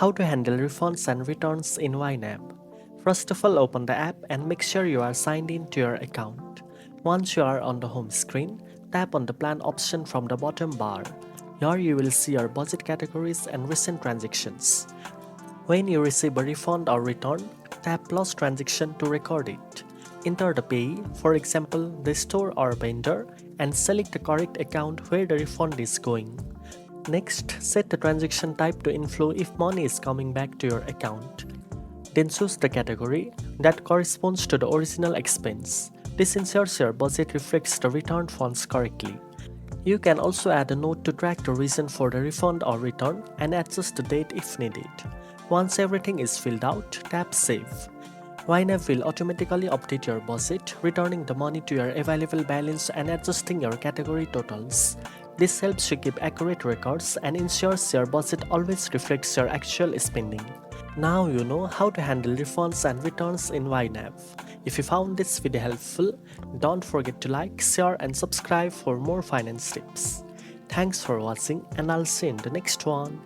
How to handle refunds and returns in YNAB. First of all, open the app and make sure you are signed in to your account. Once you are on the home screen, tap on the plan option from the bottom bar. Here you will see your budget categories and recent transactions. When you receive a refund or return, tap Lost Transaction to record it. Enter the payee, for example the store or vendor, and select the correct account where the refund is going. Next, set the transaction type to inflow if money is coming back to your account. Then choose the category that corresponds to the original expense. This ensures your budget reflects the returned funds correctly. You can also add a note to track the reason for the refund or return and adjust the date if needed. Once everything is filled out, tap Save. YNAB will automatically update your budget, returning the money to your available balance and adjusting your category totals. This helps you keep accurate records and ensures your budget always reflects your actual spending. Now you know how to handle refunds and returns in YNAB. If you found this video helpful, don't forget to like, share and subscribe for more finance tips. Thanks for watching and I'll see you in the next one.